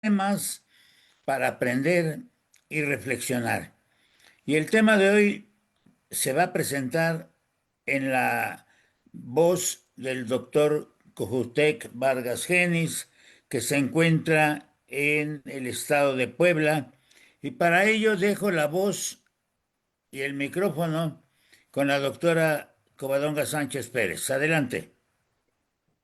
temas para aprender y reflexionar. Y el tema de hoy se va a presentar en la voz del doctor Cojutec Vargas Genis, que se encuentra en el estado de Puebla. Y para ello dejo la voz y el micrófono con la doctora Covadonga Sánchez Pérez. Adelante.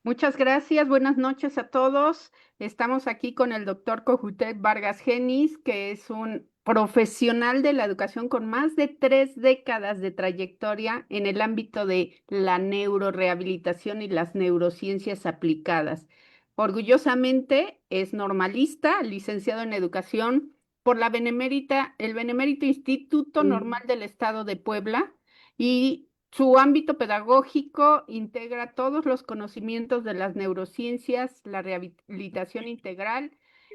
Muchas gracias, buenas noches a todos. Estamos aquí con el doctor Cojutet Vargas Genis, que es un profesional de la educación con más de 3 décadas de trayectoria en el ámbito de la neurorehabilitación y las neurociencias aplicadas. Orgullosamente es normalista, licenciado en educación por el Benemérito Instituto Normal del Estado de Puebla y su ámbito pedagógico integra todos los conocimientos de las neurociencias, la rehabilitación integral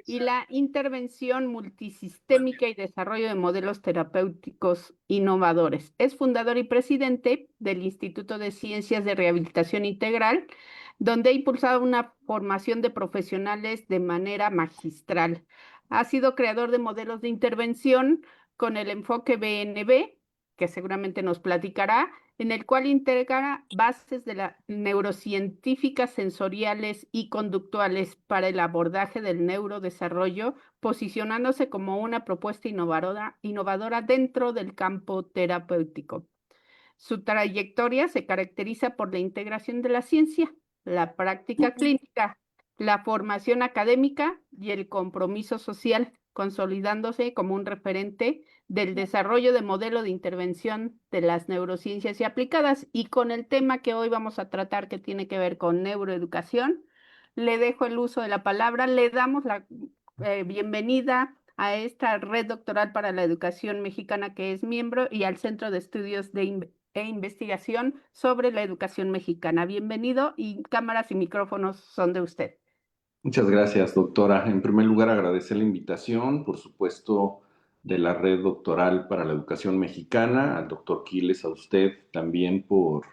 y la intervención multisistémica y desarrollo de modelos terapéuticos innovadores. Es fundador y presidente del Instituto de Ciencias de Rehabilitación Integral, donde ha impulsado una formación de profesionales de manera magistral. Ha sido creador de modelos de intervención con el enfoque BNB, que seguramente nos platicará, en el cual integra bases de la neurocientíficas sensoriales y conductuales para el abordaje del neurodesarrollo, posicionándose como una propuesta innovadora dentro del campo terapéutico. Su trayectoria se caracteriza por la integración de la ciencia, la práctica clínica, la formación académica y el compromiso social, consolidándose como un referente del desarrollo de modelo de intervención de las neurociencias y aplicadas. Y con el tema que hoy vamos a tratar, que tiene que ver con neuroeducación, le dejo el uso de la palabra, le damos la bienvenida a esta red doctoral para la educación mexicana que es miembro y al Centro de Estudios e Investigación sobre la Educación Mexicana. Bienvenido y cámaras y micrófonos son de usted. Muchas gracias, doctora. En primer lugar, agradecer la invitación, por supuesto, de la Red Doctoral para la Educación Mexicana, al doctor Quiles, a usted también por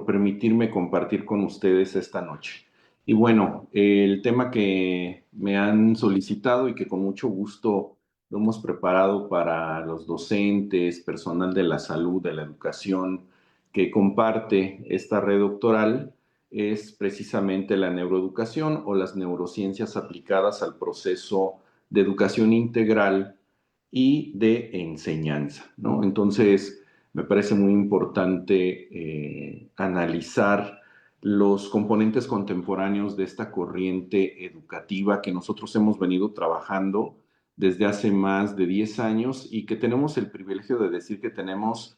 permitirme compartir con ustedes esta noche. Y bueno, el tema que me han solicitado y que con mucho gusto lo hemos preparado para los docentes, personal de la salud, de la educación, que comparte esta red doctoral, es precisamente la neuroeducación o las neurociencias aplicadas al proceso de educación integral y de enseñanza, ¿no? Entonces, me parece muy importante analizar los componentes contemporáneos de esta corriente educativa que nosotros hemos venido trabajando desde hace más de 10 años y que tenemos el privilegio de decir que tenemos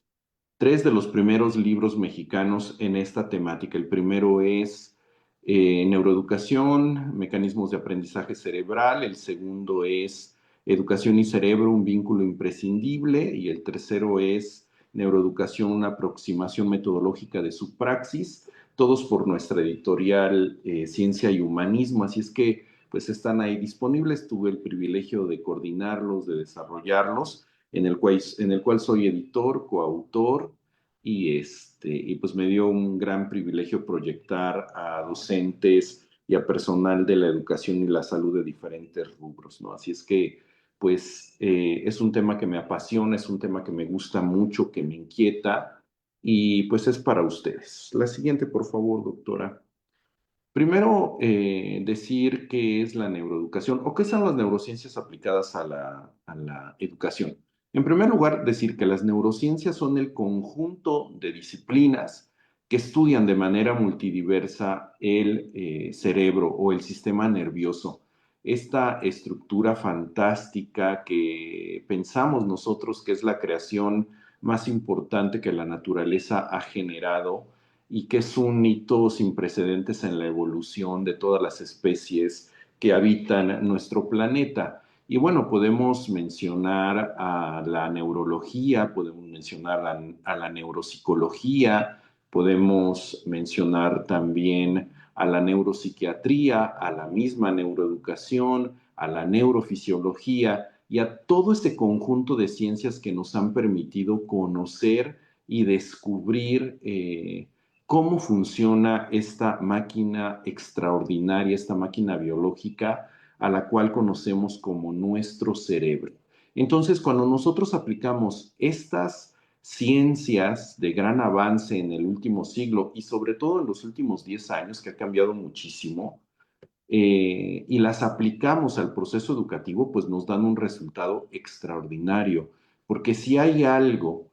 3 de los primeros libros mexicanos en esta temática. El primero es Neuroeducación, Mecanismos de Aprendizaje Cerebral. El segundo es Educación y Cerebro, un vínculo imprescindible. Y el tercero es Neuroeducación, una aproximación metodológica de su praxis. Todos por nuestra editorial Ciencia y Humanismo. Así es que pues están ahí disponibles. Tuve el privilegio de coordinarlos, de desarrollarlos, en el cual soy editor, coautor, y pues me dio un gran privilegio proyectar a docentes y a personal de la educación y la salud de diferentes rubros, ¿no? Así es que, pues, es un tema que me apasiona, es un tema que me gusta mucho, que me inquieta, y pues es para ustedes. La siguiente, por favor, doctora. Primero, decir qué es la neuroeducación o qué son las neurociencias aplicadas a la educación. En primer lugar, decir que las neurociencias son el conjunto de disciplinas que estudian de manera multidiversa el cerebro o el sistema nervioso. Esta estructura fantástica que pensamos nosotros que es la creación más importante que la naturaleza ha generado y que es un hito sin precedentes en la evolución de todas las especies que habitan nuestro planeta. Y bueno, podemos mencionar a la neurología, podemos mencionar a la neuropsicología, podemos mencionar también a la neuropsiquiatría, a la misma neuroeducación, a la neurofisiología y a todo este conjunto de ciencias que nos han permitido conocer y descubrir cómo funciona esta máquina extraordinaria, esta máquina biológica a la cual conocemos como nuestro cerebro. Entonces, cuando nosotros aplicamos estas ciencias de gran avance en el último siglo y sobre todo en los últimos 10 años, que ha cambiado muchísimo, y las aplicamos al proceso educativo, pues nos dan un resultado extraordinario. Porque si hay algo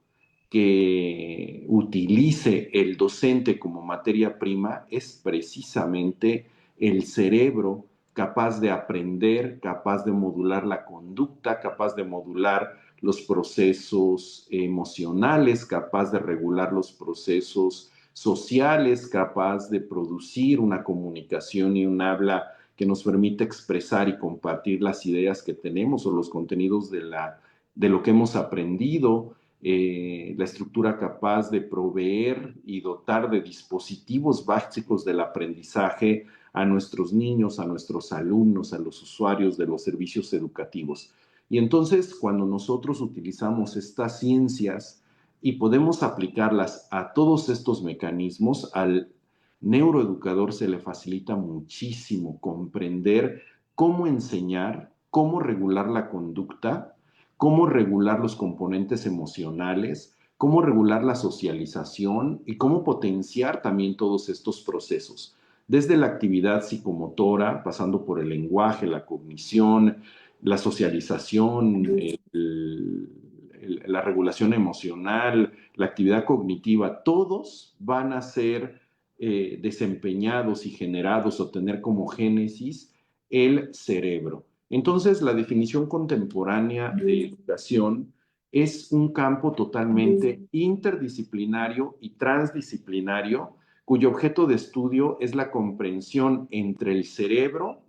que utilice el docente como materia prima, es precisamente el cerebro capaz de aprender, capaz de modular la conducta, capaz de modular los procesos emocionales, capaz de regular los procesos sociales, capaz de producir una comunicación y un habla que nos permite expresar y compartir las ideas que tenemos o los contenidos de lo que hemos aprendido, la estructura capaz de proveer y dotar de dispositivos básicos del aprendizaje a nuestros niños, a nuestros alumnos, a los usuarios de los servicios educativos. Y entonces, cuando nosotros utilizamos estas ciencias y podemos aplicarlas a todos estos mecanismos, al neuroeducador se le facilita muchísimo comprender cómo enseñar, cómo regular la conducta, cómo regular los componentes emocionales, cómo regular la socialización y cómo potenciar también todos estos procesos, desde la actividad psicomotora, pasando por el lenguaje, la cognición, la socialización, la regulación emocional, la actividad cognitiva, todos van a ser desempeñados y generados o tener como génesis el cerebro. Entonces, la definición contemporánea de educación es un campo totalmente interdisciplinario y transdisciplinario, cuyo objeto de estudio es la comprensión entre el cerebro,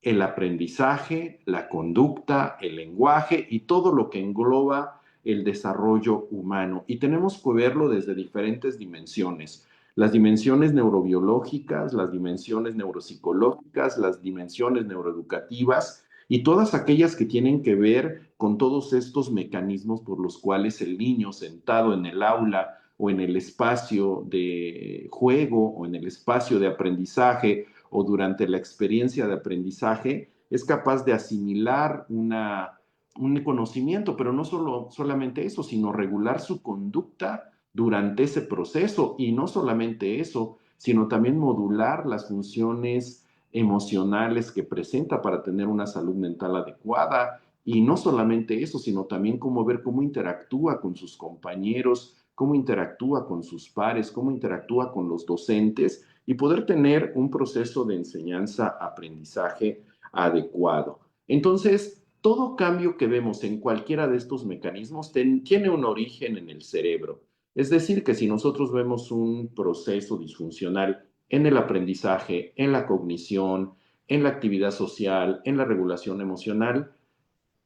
el aprendizaje, la conducta, el lenguaje y todo lo que engloba el desarrollo humano. Y tenemos que verlo desde diferentes dimensiones. Las dimensiones neurobiológicas, las dimensiones neuropsicológicas, las dimensiones neuroeducativas y todas aquellas que tienen que ver con todos estos mecanismos por los cuales el niño sentado en el aula o en el espacio de juego o en el espacio de aprendizaje o durante la experiencia de aprendizaje es capaz de asimilar un conocimiento, pero no solamente eso, sino regular su conducta durante ese proceso y no solamente eso, sino también modular las funciones emocionales que presenta para tener una salud mental adecuada y no solamente eso, sino también cómo ver cómo interactúa con sus compañeros, cómo interactúa con sus pares, cómo interactúa con los docentes y poder tener un proceso de enseñanza-aprendizaje adecuado. Entonces, todo cambio que vemos en cualquiera de estos mecanismos tiene un origen en el cerebro. Es decir, que si nosotros vemos un proceso disfuncional en el aprendizaje, en la cognición, en la actividad social, en la regulación emocional,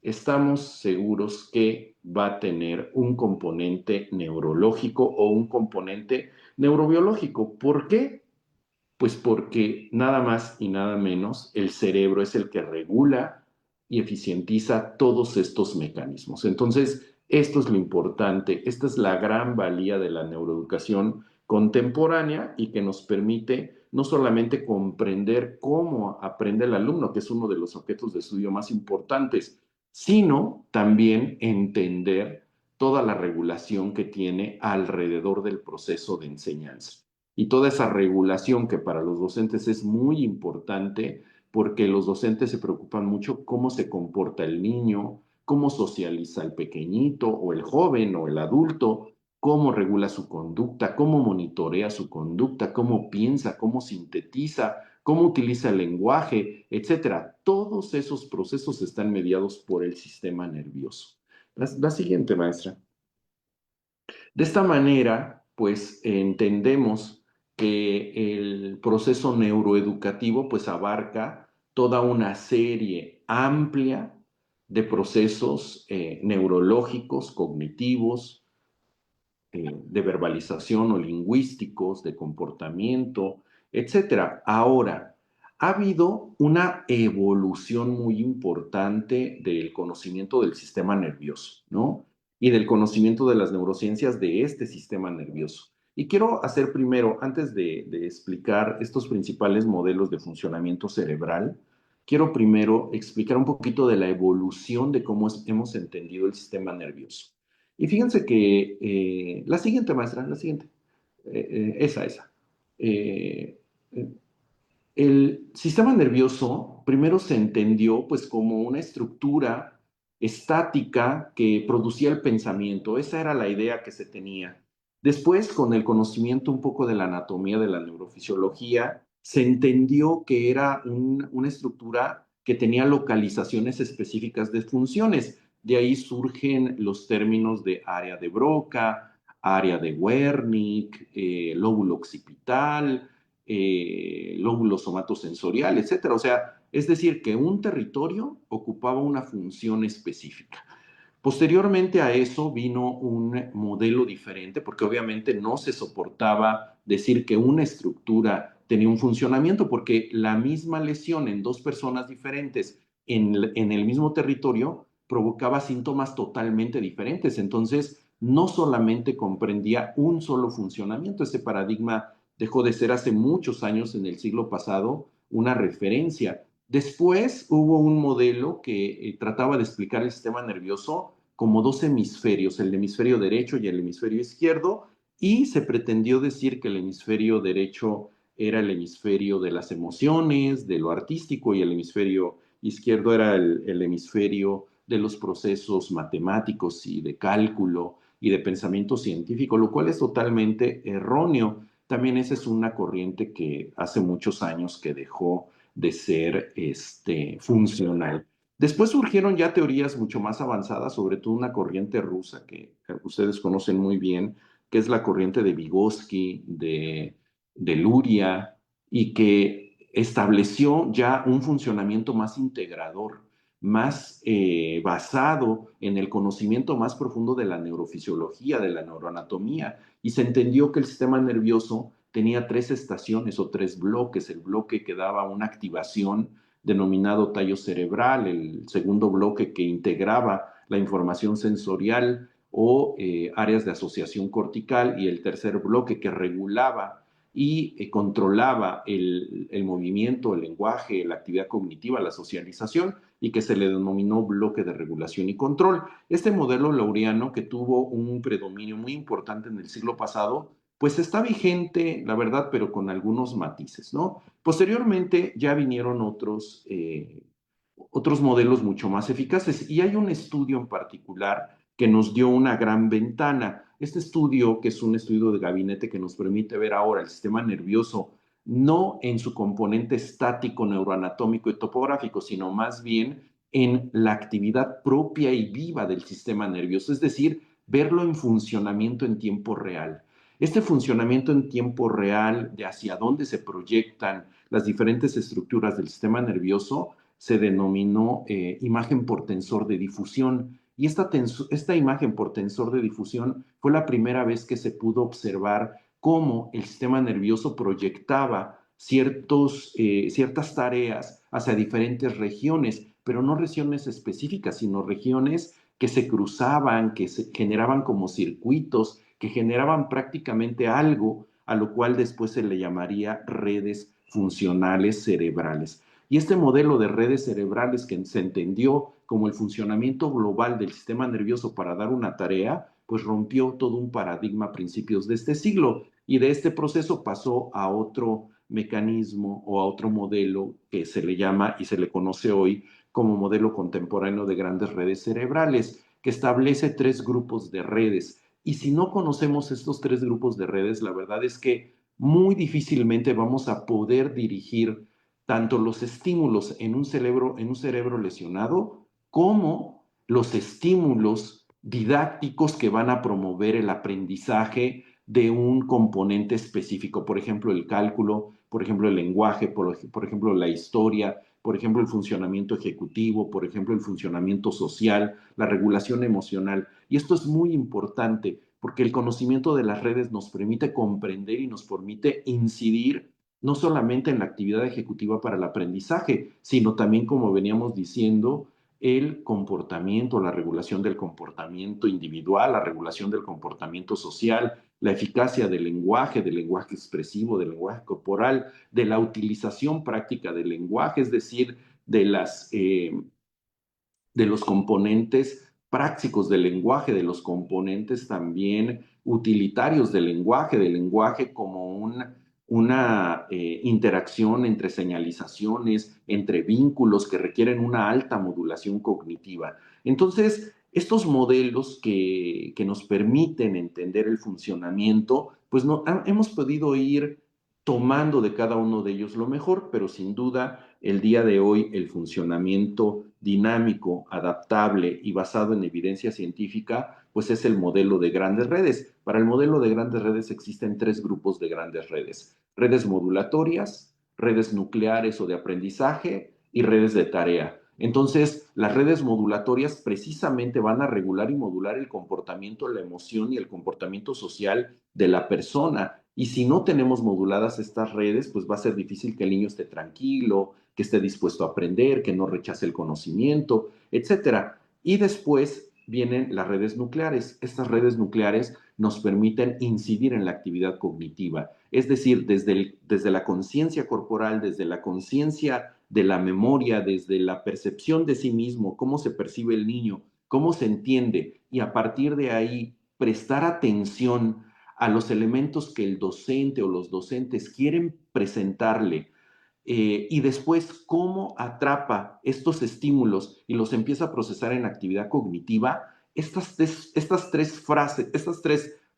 estamos seguros que va a tener un componente neurológico o un componente neurobiológico. ¿Por qué? Pues porque nada más y nada menos el cerebro es el que regula y eficientiza todos estos mecanismos. Entonces, esto es lo importante, esta es la gran valía de la neuroeducación contemporánea y que nos permite no solamente comprender cómo aprende el alumno, que es uno de los objetos de estudio más importantes, sino también entender toda la regulación que tiene alrededor del proceso de enseñanza y toda esa regulación que para los docentes es muy importante porque los docentes se preocupan mucho cómo se comporta el niño, cómo socializa el pequeñito o el joven o el adulto, cómo regula su conducta, cómo monitorea su conducta, cómo piensa, cómo sintetiza, cómo utiliza el lenguaje, etcétera. Todos esos procesos están mediados por el sistema nervioso. La siguiente, maestra. De esta manera, pues entendemos que el proceso neuroeducativo pues abarca toda una serie amplia de procesos neurológicos, cognitivos, de verbalización o lingüísticos, de comportamiento, etcétera. Ahora, ha habido una evolución muy importante del conocimiento del sistema nervioso, ¿no? Y del conocimiento de las neurociencias de este sistema nervioso. Y quiero hacer primero, antes de explicar estos principales modelos de funcionamiento cerebral, quiero primero explicar un poquito de la evolución de cómo hemos entendido el sistema nervioso. Y fíjense que la siguiente, maestra, la siguiente, esa. Eh, eh, el sistema nervioso primero se entendió pues como una estructura estática que producía el pensamiento. Esa era la idea que se tenía. Después, con el conocimiento un poco de la anatomía, de la neurofisiología, se entendió que era una estructura que tenía localizaciones específicas de funciones. De ahí surgen los términos de área de Broca, área de Wernicke, lóbulo occipital, lóbulo somatosensorial, etcétera. O sea, es decir, que un territorio ocupaba una función específica. Posteriormente a eso vino un modelo diferente, porque obviamente no se soportaba decir que una estructura tenía un funcionamiento, porque la misma lesión en dos personas diferentes en el mismo territorio provocaba síntomas totalmente diferentes. Entonces, no solamente comprendía un solo funcionamiento. Ese paradigma dejó de ser hace muchos años, en el siglo pasado, una referencia. Después hubo un modelo que trataba de explicar el sistema nervioso como dos hemisferios, el hemisferio derecho y el hemisferio izquierdo, y se pretendió decir que el hemisferio derecho era el hemisferio de las emociones, de lo artístico, y el hemisferio izquierdo era el hemisferio de los procesos matemáticos y de cálculo y de pensamiento científico, lo cual es totalmente erróneo. También esa es una corriente que hace muchos años que dejó de ser funcional. Después surgieron ya teorías mucho más avanzadas, sobre todo una corriente rusa que ustedes conocen muy bien, que es la corriente de Vygotsky, de Luria, y que estableció ya un funcionamiento más integrador, más basado en el conocimiento más profundo de la neurofisiología, de la neuroanatomía, y se entendió que el sistema nervioso tenía tres estaciones o tres bloques: el bloque que daba una activación denominado tallo cerebral, el segundo bloque que integraba la información sensorial o áreas de asociación cortical, y el tercer bloque que regulaba y controlaba el movimiento, el lenguaje, la actividad cognitiva, la socialización, y que se le denominó bloque de regulación y control. Este modelo laureano, que tuvo un predominio muy importante en el siglo pasado, pues está vigente, la verdad, pero con algunos matices, ¿no? Posteriormente ya vinieron otros modelos mucho más eficaces, y hay un estudio en particular que nos dio una gran ventana. Este estudio, que es un estudio de gabinete que nos permite ver ahora el sistema nervioso, no en su componente estático, neuroanatómico y topográfico, sino más bien en la actividad propia y viva del sistema nervioso, es decir, verlo en funcionamiento en tiempo real. Este funcionamiento en tiempo real, de hacia dónde se proyectan las diferentes estructuras del sistema nervioso, se denominó imagen por tensor de difusión. Y esta imagen por tensor de difusión fue la primera vez que se pudo observar cómo el sistema nervioso proyectaba ciertas tareas hacia diferentes regiones, pero no regiones específicas, sino regiones que se cruzaban, que se generaban como circuitos, que generaban prácticamente algo a lo cual después se le llamaría redes funcionales cerebrales. Y este modelo de redes cerebrales, que se entendió como el funcionamiento global del sistema nervioso para dar una tarea, pues rompió todo un paradigma a principios de este siglo, y de este proceso pasó a otro mecanismo o a otro modelo que se le llama y se le conoce hoy como modelo contemporáneo de grandes redes cerebrales, que establece tres grupos de redes. Y si no conocemos estos tres grupos de redes, la verdad es que muy difícilmente vamos a poder dirigir tanto los estímulos en un cerebro lesionado, como los estímulos didácticos que van a promover el aprendizaje de un componente específico, por ejemplo el cálculo, por ejemplo el lenguaje, por ejemplo la historia, por ejemplo el funcionamiento ejecutivo, por ejemplo el funcionamiento social, la regulación emocional. Y esto es muy importante porque el conocimiento de las redes nos permite comprender y nos permite incidir no solamente en la actividad ejecutiva para el aprendizaje, sino también, como veníamos diciendo, el comportamiento, la regulación del comportamiento individual, la regulación del comportamiento social, la eficacia del lenguaje expresivo, del lenguaje corporal, de la utilización práctica del lenguaje, es decir, de los componentes prácticos del lenguaje, de los componentes también utilitarios del lenguaje como una interacción entre señalizaciones, entre vínculos que requieren una alta modulación cognitiva. Entonces, estos modelos que nos permiten entender el funcionamiento, pues no, hemos podido ir tomando de cada uno de ellos lo mejor, pero sin duda el día de hoy el funcionamiento dinámico, adaptable y basado en evidencia científica, pues es el modelo de grandes redes. Para el modelo de grandes redes existen tres grupos de grandes redes: redes modulatorias, redes nucleares o de aprendizaje y redes de tarea. Entonces, las redes modulatorias precisamente van a regular y modular el comportamiento, la emoción y el comportamiento social de la persona. Y si no tenemos moduladas estas redes, pues va a ser difícil que el niño esté tranquilo, que esté dispuesto a aprender, que no rechace el conocimiento, etcétera. Y después vienen las redes nucleares. Estas redes nucleares nos permiten incidir en la actividad cognitiva, es decir, desde la conciencia corporal, desde la conciencia de la memoria, desde la percepción de sí mismo, cómo se percibe el niño, cómo se entiende, y a partir de ahí prestar atención a los elementos que el docente o los docentes quieren presentarle, y después cómo atrapa estos estímulos y los empieza a procesar en actividad cognitiva. Estas tres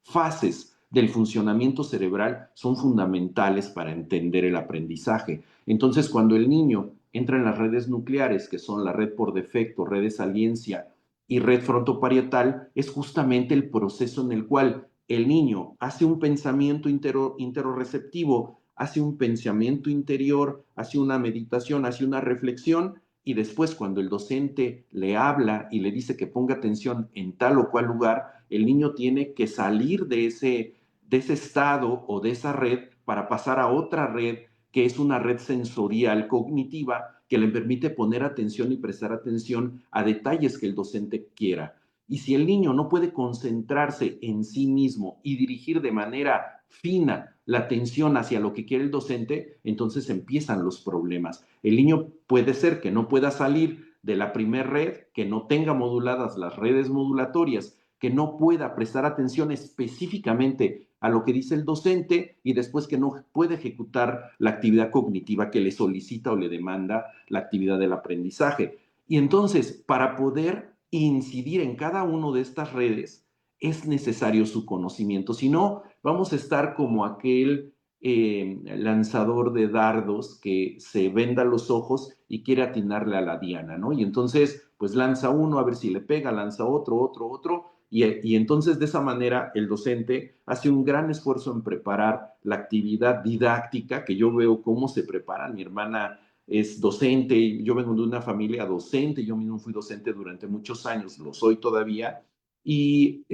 fases del funcionamiento cerebral son fundamentales para entender el aprendizaje. Entonces, cuando el niño entra en las redes nucleares, que son la red por defecto, red de saliencia y red frontoparietal, es justamente el proceso en el cual el niño hace un pensamiento interoreceptivo, hace un pensamiento interior, hace una meditación, hace una reflexión, y después cuando el docente le habla y le dice que ponga atención en tal o cual lugar, el niño tiene que salir de ese estado o de esa red para pasar a otra red, que es una red sensorial cognitiva que le permite poner atención y prestar atención a detalles que el docente quiera. Y si el niño no puede concentrarse en sí mismo y dirigir de manera fina la atención hacia lo que quiere el docente, entonces empiezan los problemas. El niño puede ser que no pueda salir de la primera red, que no tenga moduladas las redes modulatorias, que no pueda prestar atención específicamente a lo que dice el docente, y después que no puede ejecutar la actividad cognitiva que le solicita o le demanda la actividad del aprendizaje. Y entonces, para poder incidir en cada una de estas redes, es necesario su conocimiento. Si no, vamos a estar como aquel lanzador de dardos que se venda los ojos y quiere atinarle a la diana, ¿no? Y entonces, pues lanza uno a ver si le pega, lanza otro, y entonces de esa manera el docente hace un gran esfuerzo en preparar la actividad didáctica, que yo veo cómo se prepara. Mi hermana es docente, yo vengo de una familia docente, yo mismo fui docente durante muchos años, lo soy todavía, y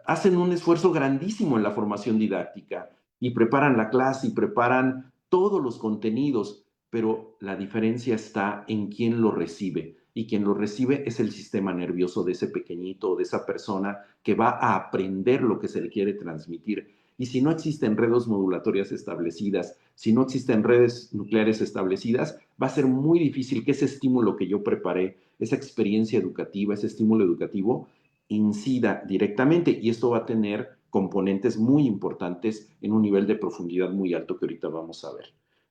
hacen un esfuerzo grandísimo en la formación didáctica y preparan la clase y preparan todos los contenidos, pero la diferencia está en quién lo recibe, y quien lo recibe es el sistema nervioso de ese pequeñito o de esa persona que va a aprender lo que se le quiere transmitir. Y si no existen redes modulatorias establecidas, si no existen redes nucleares establecidas, va a ser muy difícil que ese estímulo que yo preparé, esa experiencia educativa, ese estímulo educativo, incida directamente, y esto va a tener componentes muy importantes en un nivel de profundidad muy alto que ahorita vamos a ver.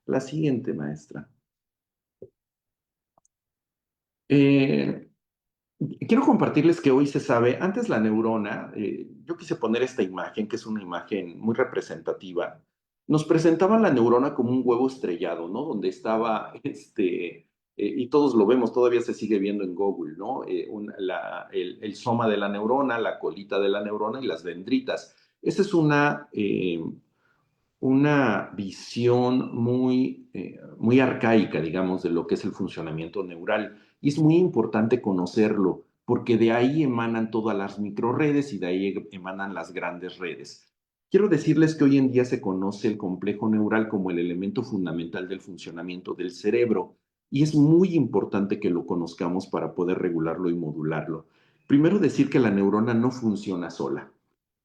La siguiente, maestra. Quiero compartirles que hoy se sabe, antes la neurona, yo quise poner esta imagen, que es una imagen muy representativa. Nos presentaban la neurona como un huevo estrellado, ¿no? Donde estaba, y todos lo vemos, todavía se sigue viendo en Google, ¿no? El soma de la neurona, la colita de la neurona y las dendritas. Esa es una visión muy arcaica, digamos, de lo que es el funcionamiento neural. Y es muy importante conocerlo, porque de ahí emanan todas las microredes y de ahí emanan las grandes redes. Quiero decirles que hoy en día se conoce el complejo neural como el elemento fundamental del funcionamiento del cerebro, y es muy importante que lo conozcamos para poder regularlo y modularlo. Primero, decir que la neurona no funciona sola.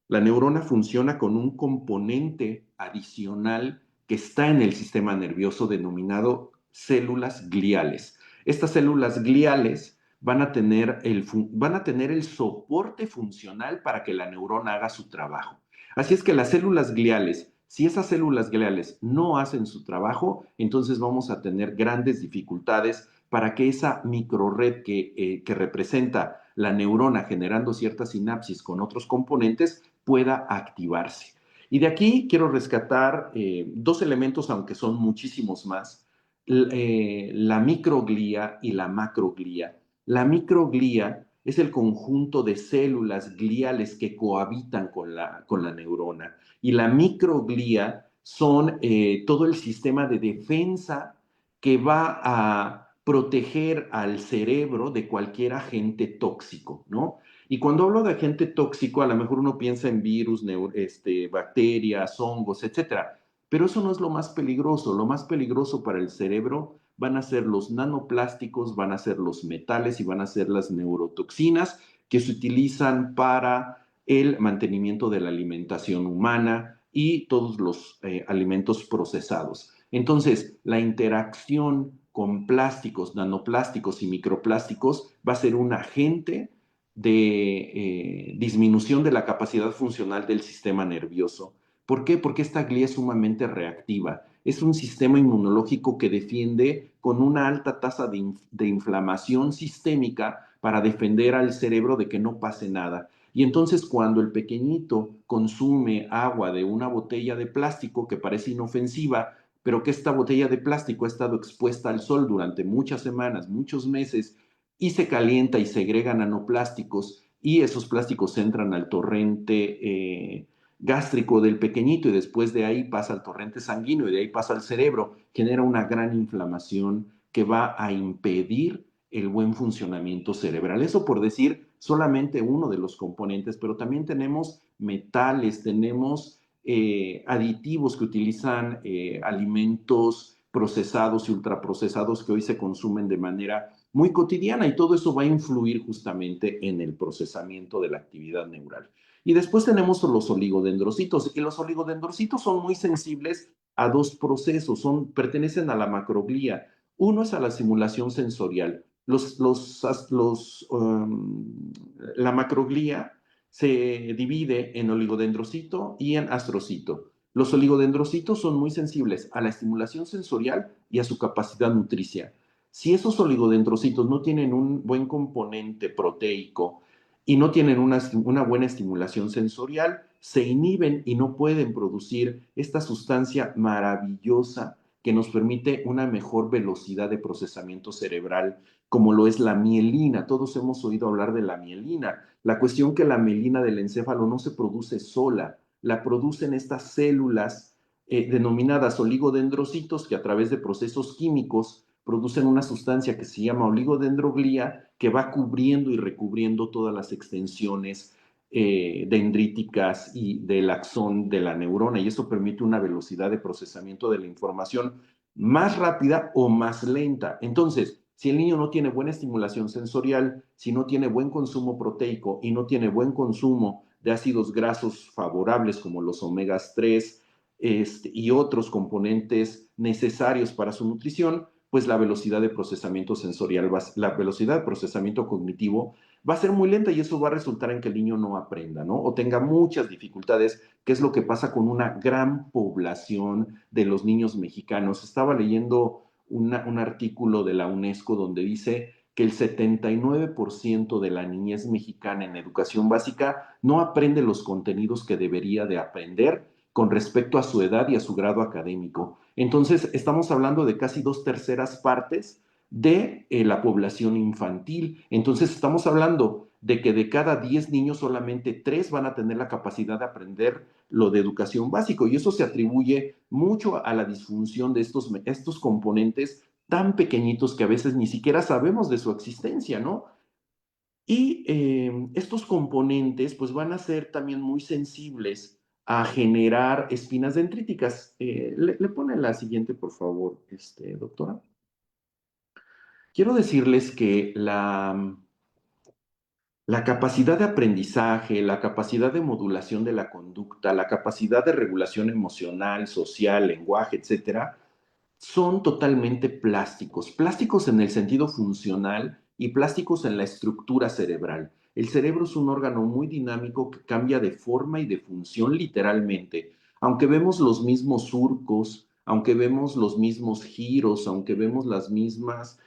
La neurona funciona con un componente adicional que está en el sistema nervioso denominado células gliales. Estas células gliales van a tener el soporte funcional para que la neurona haga su trabajo. Así es que las células gliales, si esas células gliales no hacen su trabajo, entonces vamos a tener grandes dificultades para que esa microred que representa la neurona generando cierta sinapsis con otros componentes pueda activarse. Y de aquí quiero rescatar dos elementos, aunque son muchísimos más, la microglía y la macroglía. La microglía es el conjunto de células gliales que cohabitan con la neurona. Y la microglía son todo el sistema de defensa que va a proteger al cerebro de cualquier agente tóxico, ¿no? Y cuando hablo de agente tóxico, a lo mejor uno piensa en virus, bacterias, hongos, etcétera. Pero eso no es lo más peligroso. Lo más peligroso para el cerebro van a ser los nanoplásticos, van a ser los metales y van a ser las neurotoxinas que se utilizan para el mantenimiento de la alimentación humana y todos los alimentos procesados. Entonces, la interacción con plásticos, nanoplásticos y microplásticos va a ser un agente de disminución de la capacidad funcional del sistema nervioso. ¿Por qué? Porque esta glía es sumamente reactiva. Es un sistema inmunológico que defiende con una alta tasa de inflamación sistémica para defender al cerebro de que no pase nada. Y entonces cuando el pequeñito consume agua de una botella de plástico que parece inofensiva, pero que esta botella de plástico ha estado expuesta al sol durante muchas semanas, muchos meses, y se calienta y segrega nanoplásticos, y esos plásticos entran al torrente gástrico del pequeñito y después de ahí pasa al torrente sanguíneo y de ahí pasa al cerebro, genera una gran inflamación que va a impedir el buen funcionamiento cerebral. Eso por decir solamente uno de los componentes, pero también tenemos metales, tenemos aditivos que utilizan alimentos procesados y ultraprocesados que hoy se consumen de manera muy cotidiana y todo eso va a influir justamente en el procesamiento de la actividad neural. Y después tenemos los oligodendrocitos, y los oligodendrocitos son muy sensibles a dos procesos, pertenecen a la macroglía. Uno es a la simulación sensorial. La macroglía se divide en oligodendrocito y en astrocito. Los oligodendrocitos son muy sensibles a la estimulación sensorial y a su capacidad nutricia. Si esos oligodendrocitos no tienen un buen componente proteico y no tienen una buena estimulación sensorial, se inhiben y no pueden producir esta sustancia maravillosa que nos permite una mejor velocidad de procesamiento cerebral, como lo es la mielina. Todos hemos oído hablar de la mielina. La cuestión que la mielina del encéfalo no se produce sola, la producen estas células denominadas oligodendrocitos que a través de procesos químicos producen una sustancia que se llama oligodendroglía que va cubriendo y recubriendo todas las extensiones dendríticas y del axón de la neurona y eso permite una velocidad de procesamiento de la información más rápida o más lenta. Entonces, si el niño no tiene buena estimulación sensorial, si no tiene buen consumo proteico y no tiene buen consumo de ácidos grasos favorables como los omegas 3 y otros componentes necesarios para su nutrición, pues la velocidad de procesamiento sensorial, la velocidad de procesamiento cognitivo va a ser muy lenta y eso va a resultar en que el niño no aprenda, ¿no? O tenga muchas dificultades, que es lo que pasa con una gran población de los niños mexicanos. Estaba leyendo un artículo de la UNESCO donde dice que el 79% de la niñez mexicana en educación básica no aprende los contenidos que debería de aprender con respecto a su edad y a su grado académico. Entonces, estamos hablando de casi 2/3 partes de la población infantil. Entonces, estamos hablando de que de cada 10 niños solamente 3 van a tener la capacidad de aprender lo de educación básico y eso se atribuye mucho a la disfunción de estos componentes tan pequeñitos que a veces ni siquiera sabemos de su existencia, ¿no? Y estos componentes pues van a ser también muy sensibles a generar espinas dendríticas. Le pone la siguiente, por favor, doctora. Quiero decirles que la capacidad de aprendizaje, la capacidad de modulación de la conducta, la capacidad de regulación emocional, social, lenguaje, etcétera, son totalmente plásticos, plásticos en el sentido funcional y plásticos en la estructura cerebral. El cerebro es un órgano muy dinámico que cambia de forma y de función literalmente. Aunque vemos los mismos surcos, aunque vemos los mismos giros, aunque vemos las mismas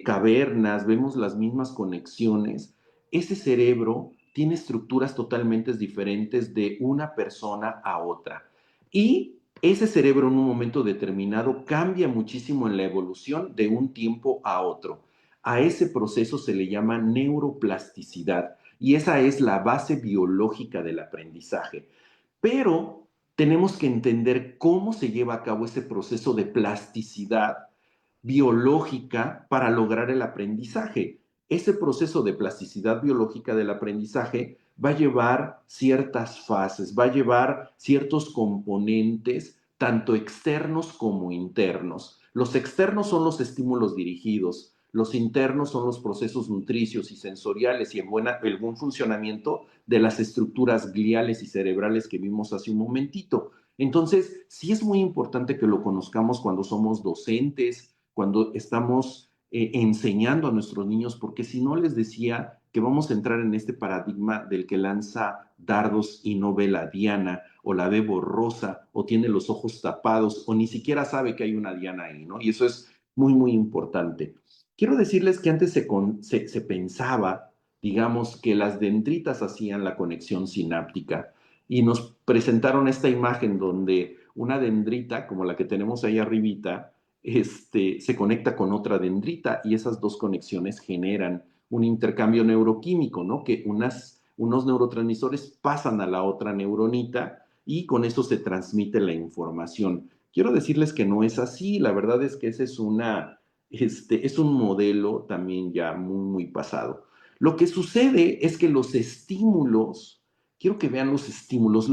cavernas, vemos las mismas conexiones, ese cerebro tiene estructuras totalmente diferentes de una persona a otra. Y ese cerebro en un momento determinado cambia muchísimo en la evolución de un tiempo a otro. A ese proceso se le llama neuroplasticidad y esa es la base biológica del aprendizaje. Pero tenemos que entender cómo se lleva a cabo ese proceso de plasticidad biológica para lograr el aprendizaje. Ese proceso de plasticidad biológica del aprendizaje va a llevar ciertas fases, va a llevar ciertos componentes, tanto externos como internos. Los externos son los estímulos dirigidos, los internos son los procesos nutricios y sensoriales y el buen funcionamiento de las estructuras gliales y cerebrales que vimos hace un momentito. Entonces, sí es muy importante que lo conozcamos cuando somos docentes, cuando estamos enseñando a nuestros niños, porque si no les decía que vamos a entrar en este paradigma del que lanza dardos y no ve la diana, o la ve borrosa, o tiene los ojos tapados, o ni siquiera sabe que hay una diana ahí, ¿no? Y eso es muy, muy importante. Quiero decirles que antes se pensaba, digamos, que las dendritas hacían la conexión sináptica y nos presentaron esta imagen donde una dendrita, como la que tenemos ahí arribita, se conecta con otra dendrita y esas dos conexiones generan un intercambio neuroquímico, ¿no? Que unos neurotransmisores pasan a la otra neuronita y con eso se transmite la información. Quiero decirles que no es así, la verdad es que ese es un modelo también ya muy, muy pasado. Lo que sucede es que los estímulos, quiero que vean los estímulos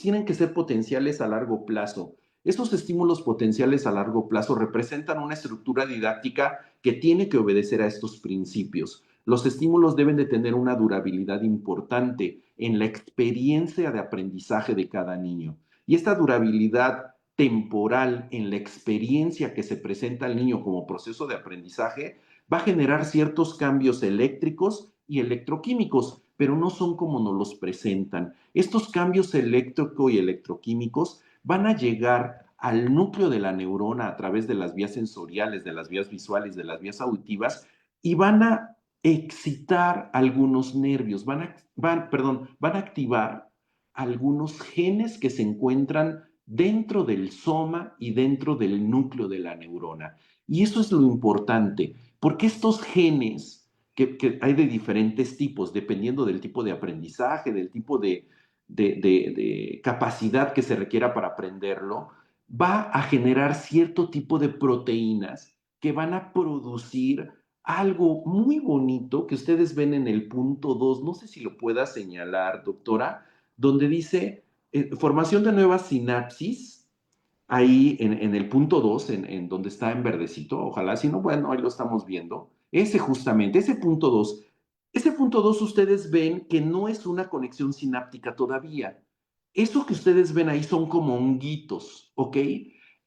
tienen que ser potenciales a largo plazo. Estos estímulos potenciales a largo plazo representan una estructura didáctica que tiene que obedecer a estos principios. Los estímulos deben de tener una durabilidad importante en la experiencia de aprendizaje de cada niño. Y esta durabilidad temporal en la experiencia que se presenta al niño como proceso de aprendizaje va a generar ciertos cambios eléctricos y electroquímicos, pero no son como nos los presentan. Estos cambios eléctrico y electroquímicos van a llegar al núcleo de la neurona a través de las vías sensoriales, de las vías visuales, de las vías auditivas y van a excitar algunos nervios, van a activar algunos genes que se encuentran dentro del soma y dentro del núcleo de la neurona. Y eso es lo importante, porque estos genes que hay de diferentes tipos, dependiendo del tipo de aprendizaje, del tipo de capacidad que se requiera para aprenderlo, va a generar cierto tipo de proteínas que van a producir algo muy bonito que ustedes ven en el punto 2. No sé si lo pueda señalar, doctora, donde dice formación de nuevas sinapsis, ahí en el punto 2, en donde está en verdecito, ojalá, si no, bueno, ahí lo estamos viendo, ese justamente, ese punto 2 ustedes ven que no es una conexión sináptica todavía. Eso que ustedes ven ahí son como honguitos, ¿ok?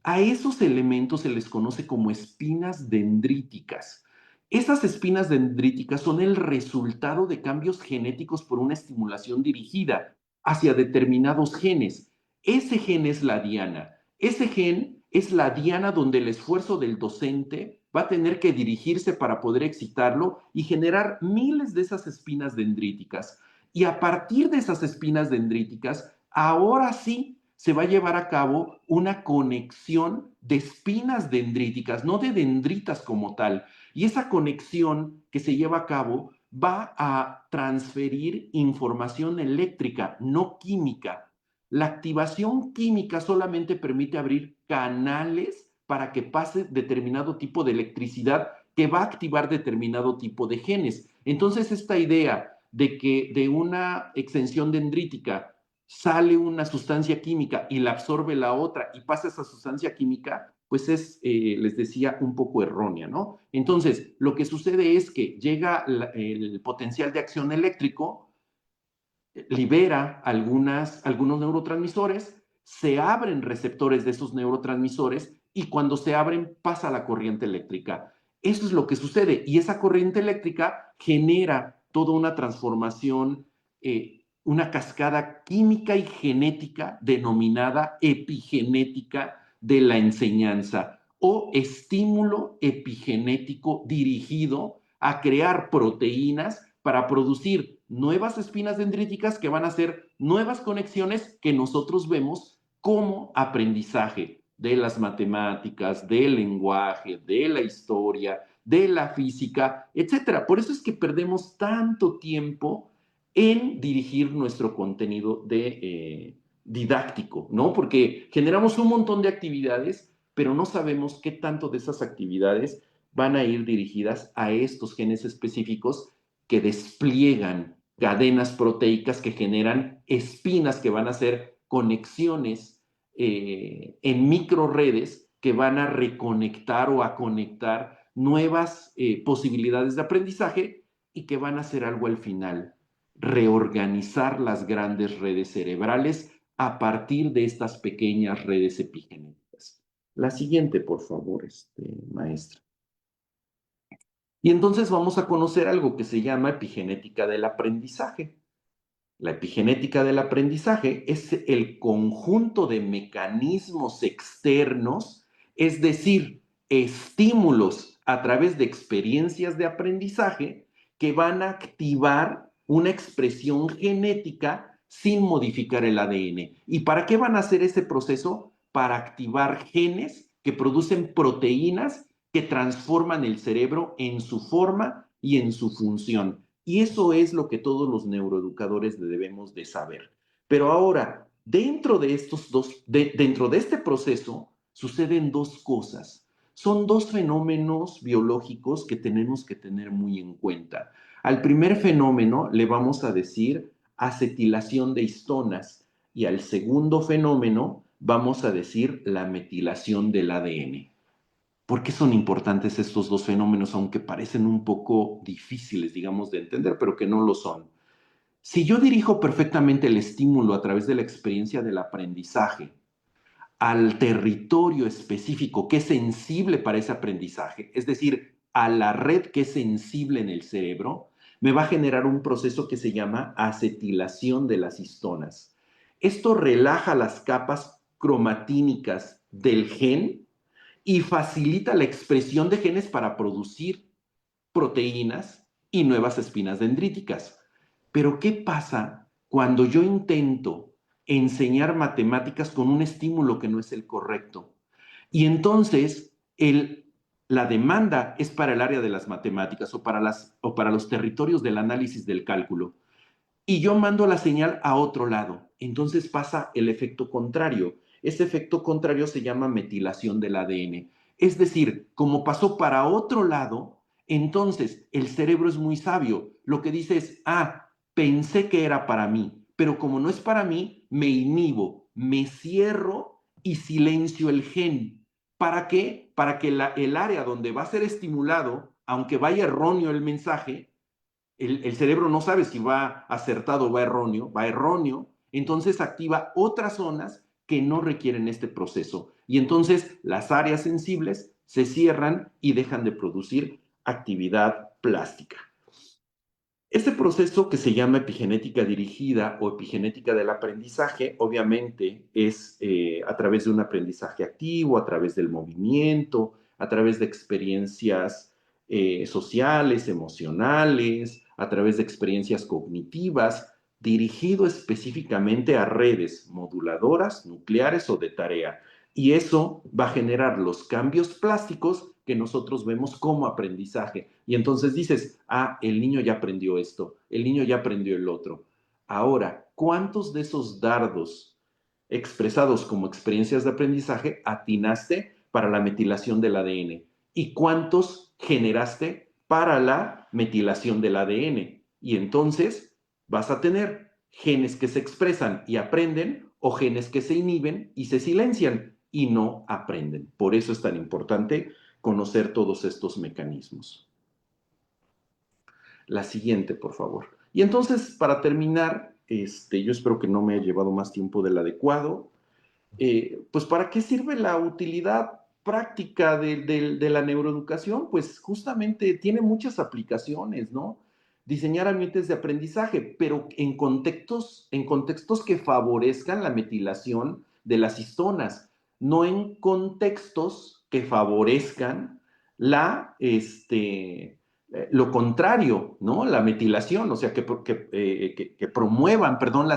A esos elementos se les conoce como espinas dendríticas. Esas espinas dendríticas son el resultado de cambios genéticos por una estimulación dirigida hacia determinados genes. Ese gen es la diana. Ese gen es la diana donde el esfuerzo del docente va a tener que dirigirse para poder excitarlo y generar miles de esas espinas dendríticas. Y a partir de esas espinas dendríticas, ahora sí se va a llevar a cabo una conexión de espinas dendríticas, no de dendritas como tal. Y esa conexión que se lleva a cabo va a transferir información eléctrica, no química. La activación química solamente permite abrir canales para que pase determinado tipo de electricidad que va a activar determinado tipo de genes. Entonces, esta idea de que de una extensión dendrítica sale una sustancia química y la absorbe la otra y pasa esa sustancia química, pues les decía, un poco errónea, ¿no? Entonces, lo que sucede es que llega el potencial de acción eléctrico, libera algunos neurotransmisores, se abren receptores de esos neurotransmisores y cuando se abren pasa la corriente eléctrica. Eso es lo que sucede y esa corriente eléctrica genera toda una transformación, una cascada química y genética denominada epigenética de la enseñanza o estímulo epigenético dirigido a crear proteínas para producir nuevas espinas dendríticas que van a ser nuevas conexiones que nosotros vemos como aprendizaje de las matemáticas, del lenguaje, de la historia, de la física, etcétera. Por eso es que perdemos tanto tiempo en dirigir nuestro contenido didáctico, ¿no? Porque generamos un montón de actividades, pero no sabemos qué tanto de esas actividades van a ir dirigidas a estos genes específicos que despliegan cadenas proteicas que generan espinas que van a ser conexiones en microredes que van a reconectar o a conectar nuevas posibilidades de aprendizaje y que van a hacer algo al final, reorganizar las grandes redes cerebrales a partir de estas pequeñas redes epigenéticas. La siguiente, por favor, maestra. Y entonces vamos a conocer algo que se llama epigenética del aprendizaje. La epigenética del aprendizaje es el conjunto de mecanismos externos, es decir, estímulos a través de experiencias de aprendizaje que van a activar una expresión genética sin modificar el ADN. ¿Y para qué van a hacer ese proceso? Para activar genes que producen proteínas que transforman el cerebro en su forma y en su función. Y eso es lo que todos los neuroeducadores debemos de saber. Pero ahora, dentro de este proceso, suceden dos cosas. Son dos fenómenos biológicos que tenemos que tener muy en cuenta. Al primer fenómeno le vamos a decir acetilación de histonas y al segundo fenómeno vamos a decir la metilación del ADN. ¿Por qué son importantes estos dos fenómenos, aunque parecen un poco difíciles, digamos, de entender, pero que no lo son? Si yo dirijo perfectamente el estímulo a través de la experiencia del aprendizaje al territorio específico que es sensible para ese aprendizaje, es decir, a la red que es sensible en el cerebro, me va a generar un proceso que se llama acetilación de las histonas. Esto relaja las capas cromatínicas del gen y facilita la expresión de genes para producir proteínas y nuevas espinas dendríticas. Pero ¿qué pasa cuando yo intento enseñar matemáticas con un estímulo que no es el correcto? Y entonces la demanda es para el área de las matemáticas o para los territorios del análisis del cálculo. Y yo mando la señal a otro lado. Entonces pasa el efecto contrario. Ese efecto contrario se llama metilación del ADN. Es decir, como pasó para otro lado, entonces el cerebro es muy sabio. Lo que dice es, pensé que era para mí, pero como no es para mí, me inhibo, me cierro y silencio el gen. ¿Para qué? Para que el área donde va a ser estimulado, aunque vaya erróneo el mensaje, el cerebro no sabe si va acertado o va erróneo, entonces activa otras zonas que no requieren este proceso. Y entonces las áreas sensibles se cierran y dejan de producir actividad plástica. Este proceso que se llama epigenética dirigida o epigenética del aprendizaje, obviamente es a través de un aprendizaje activo, a través del movimiento, a través de experiencias sociales, emocionales, a través de experiencias cognitivas, dirigido específicamente a redes moduladoras, nucleares o de tarea. Y eso va a generar los cambios plásticos que nosotros vemos como aprendizaje. Y entonces dices, el niño ya aprendió esto, el niño ya aprendió el otro. Ahora, ¿cuántos de esos dardos expresados como experiencias de aprendizaje atinaste para la metilación del ADN? ¿Y cuántos generaste para la metilación del ADN? Y entonces vas a tener genes que se expresan y aprenden o genes que se inhiben y se silencian y no aprenden. Por eso es tan importante conocer todos estos mecanismos. La siguiente, por favor. Y entonces, para terminar, yo espero que no me haya llevado más tiempo del adecuado. Pues, ¿para qué sirve la utilidad práctica de la neuroeducación, pues justamente tiene muchas aplicaciones, ¿no? Diseñar ambientes de aprendizaje, pero en contextos que favorezcan la metilación de las histonas, no en contextos que favorezcan lo contrario, ¿no? La metilación, o sea, que promuevan, perdón, la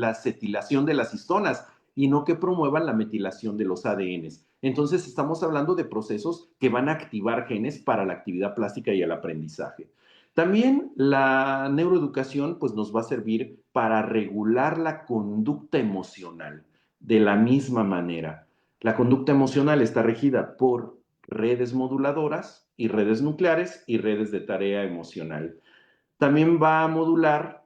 acetilación de las histonas y no que promuevan la metilación de los ADNs. Entonces, estamos hablando de procesos que van a activar genes para la actividad plástica y el aprendizaje. También la neuroeducación pues, nos va a servir para regular la conducta emocional de la misma manera. La conducta emocional está regida por redes moduladoras y redes nucleares y redes de tarea emocional. También va a modular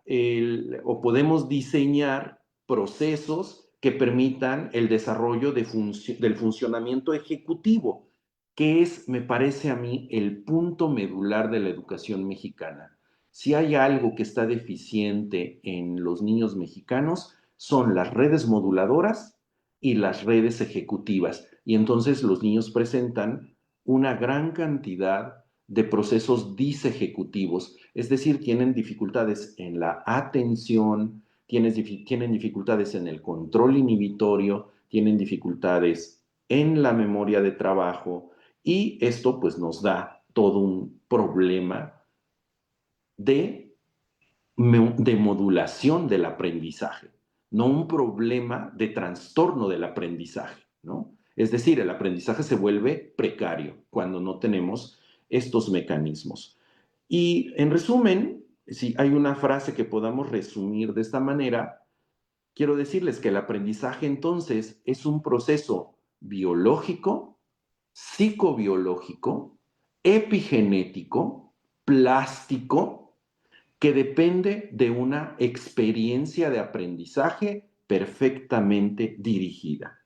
o podemos diseñar procesos que permitan el desarrollo del funcionamiento ejecutivo, que es, me parece a mí, el punto medular de la educación mexicana. Si hay algo que está deficiente en los niños mexicanos, son las redes moduladoras y las redes ejecutivas. Y entonces los niños presentan una gran cantidad de procesos disejecutivos, es decir, tienen dificultades en la atención, tienen dificultades en el control inhibitorio, tienen dificultades en la memoria de trabajo y esto pues nos da todo un problema de, de modulación del aprendizaje, no un problema de trastorno del aprendizaje, ¿no? Es decir, el aprendizaje se vuelve precario cuando no tenemos estos mecanismos. Y en resumen, si hay una frase que podamos resumir de esta manera, quiero decirles que el aprendizaje entonces es un proceso biológico, psicobiológico, epigenético, plástico, que depende de una experiencia de aprendizaje perfectamente dirigida.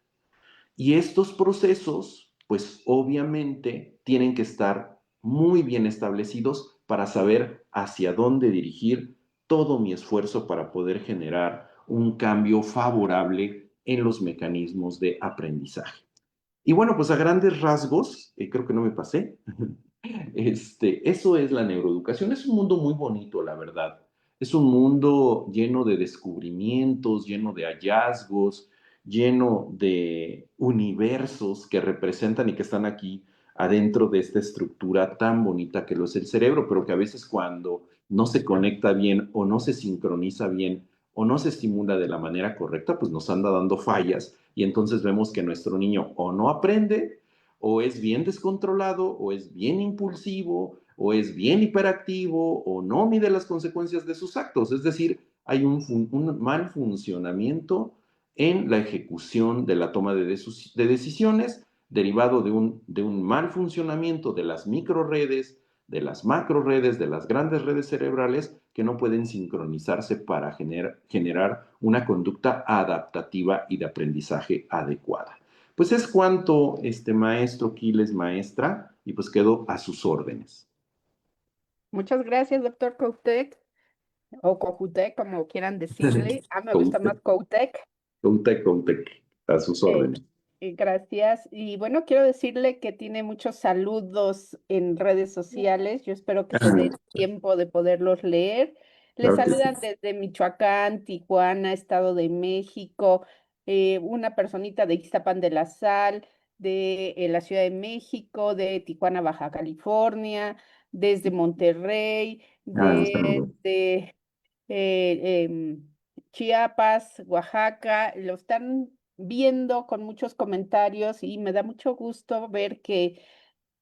Y estos procesos, pues obviamente tienen que estar muy bien establecidos para saber hacia dónde dirigir todo mi esfuerzo para poder generar un cambio favorable en los mecanismos de aprendizaje. Y bueno, pues a grandes rasgos, creo que no me pasé, eso es la neuroeducación. Es un mundo muy bonito, la verdad. Es un mundo lleno de descubrimientos, lleno de hallazgos, lleno de universos que representan y que están aquí adentro de esta estructura tan bonita que lo es el cerebro, pero que a veces cuando no se conecta bien o no se sincroniza bien o no se estimula de la manera correcta, pues nos anda dando fallas y entonces vemos que nuestro niño o no aprende o es bien descontrolado, o es bien impulsivo, o es bien hiperactivo, o no mide las consecuencias de sus actos. Es decir, hay un mal funcionamiento en la ejecución de la toma de decisiones derivado de un mal funcionamiento de las microredes, de las macroredes, de las grandes redes cerebrales que no pueden sincronizarse para generar una conducta adaptativa y de aprendizaje adecuada. Pues es cuanto, maestro Quiles, maestra, y pues quedo a sus órdenes. Muchas gracias, doctor Coutek, o Cojutec, como quieran decirle. Me gusta más Coutec, Coutek. Coutec, a sus Eh, órdenes. Gracias. Y bueno, quiero decirle que tiene muchos saludos en redes sociales. Yo espero que se dé el tiempo de poderlos leer. Le Claro que sí. saludan desde Michoacán, Tijuana, Estado de México, una personita de Ixtapan de la Sal, de la Ciudad de México, de Tijuana, Baja California, desde Monterrey, Un saludo. de Chiapas, Oaxaca. Lo están viendo con muchos comentarios y me da mucho gusto ver que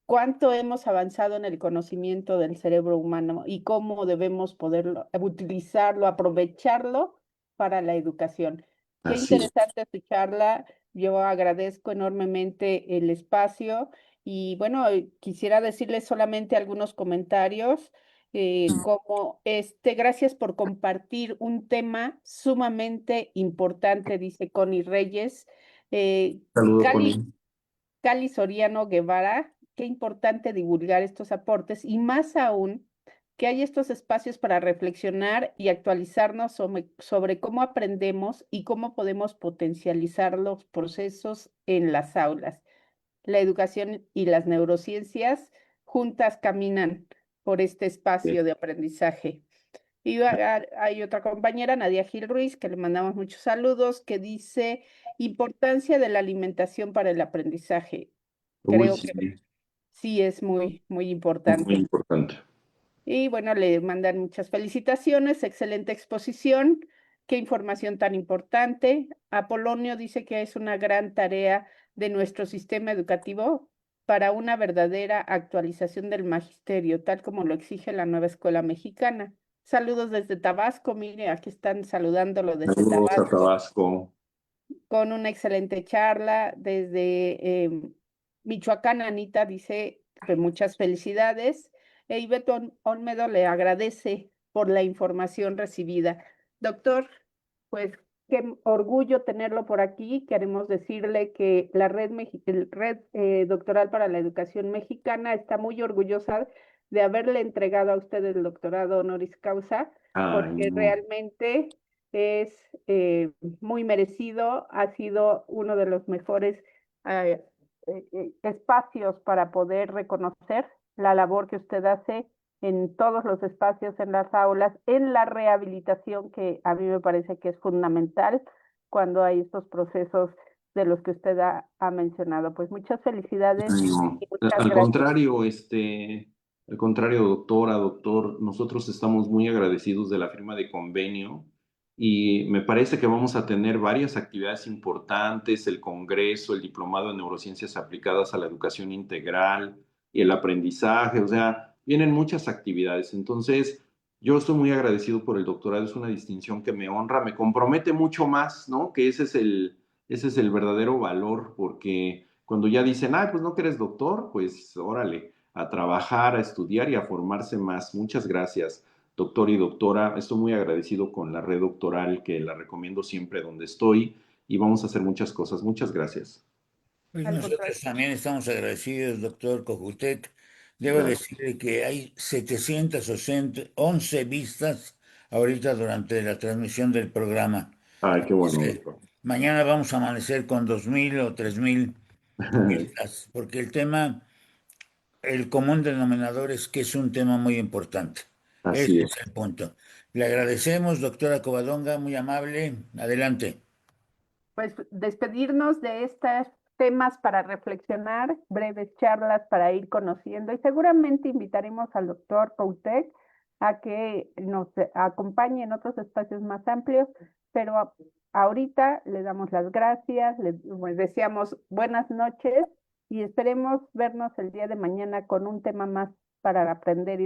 cuánto hemos avanzado en el conocimiento del cerebro humano y cómo debemos poderlo utilizarlo, aprovecharlo para la educación. Qué Así es. interesante tu charla. Yo agradezco enormemente el espacio y bueno, quisiera decirles solamente algunos comentarios. Como gracias por compartir un tema sumamente importante, dice Connie Reyes. Eh, Saludo, Cali, Connie. Cali Soriano Guevara, qué importante divulgar estos aportes y más aún que hay estos espacios para reflexionar y actualizarnos sobre cómo aprendemos y cómo podemos potencializar los procesos en las aulas. la educación y las neurociencias juntas caminan por este espacio de aprendizaje. Y hay otra compañera, Nadia Gil Ruiz, que le mandamos muchos saludos, que dice importancia de la alimentación para el aprendizaje. Uy, Creo sí, que sí es muy muy importante. importante. Y bueno, le mandan muchas felicitaciones, excelente exposición, qué información tan importante. Apolonio dice que es una gran tarea de nuestro sistema educativo para una verdadera actualización del magisterio, tal como lo exige la nueva escuela mexicana. Saludos desde Tabasco, mire, aquí están saludándolo desde Saludos a Tabasco, Tabasco. con una excelente charla desde Michoacán. Anita dice que muchas felicidades. E Ivette Olmedo le agradece por la información recibida. Doctor, pues qué orgullo tenerlo por aquí. Queremos decirle que la Red Doctoral para la Educación Mexicana está muy orgullosa de haberle entregado a usted el doctorado honoris causa, Ay, porque no. realmente es muy merecido, ha sido uno de los mejores espacios para poder reconocer la labor que usted hace en todos los espacios, en las aulas, en la rehabilitación, que a mí me parece que es fundamental cuando hay estos procesos de los que usted ha mencionado. Pues muchas felicidades Ay, no. y muchas Al gracias. contrario, al contrario, doctora, doctor, nosotros estamos muy agradecidos de la firma de convenio y me parece que vamos a tener varias actividades importantes, el congreso, el diplomado en neurociencias aplicadas a la educación integral y el aprendizaje, o sea, vienen muchas actividades. Entonces, yo estoy muy agradecido por el doctorado, es una distinción que me honra, me compromete mucho más, ¿no? Que ese es el verdadero valor, porque cuando ya dicen, ah, pues no que eres doctor, pues órale, a trabajar, a estudiar y a formarse más. Muchas gracias, doctor y doctora. Estoy muy agradecido con la red doctoral, que la recomiendo siempre donde estoy y vamos a hacer muchas cosas. Muchas gracias. Pues Al contrario. nosotros también estamos agradecidos, doctor Cojutet. Debo Gracias. decirle que hay 711 vistas ahorita durante la transmisión del programa. Ay, qué Es bueno, que doctor. mañana vamos a amanecer con 2000 o 3000 vistas, porque el tema, el común denominador es que es un tema muy importante. Así Ese es. es el punto. Le agradecemos, doctora Covadonga, muy amable. Adelante. Pues despedirnos de estos temas para reflexionar, breves charlas para ir conociendo, y seguramente invitaremos al doctor Coutet a que nos acompañe en otros espacios más amplios, pero ahorita le damos las gracias, le pues, deseamos buenas noches y esperemos vernos el día de mañana con un tema más para aprender y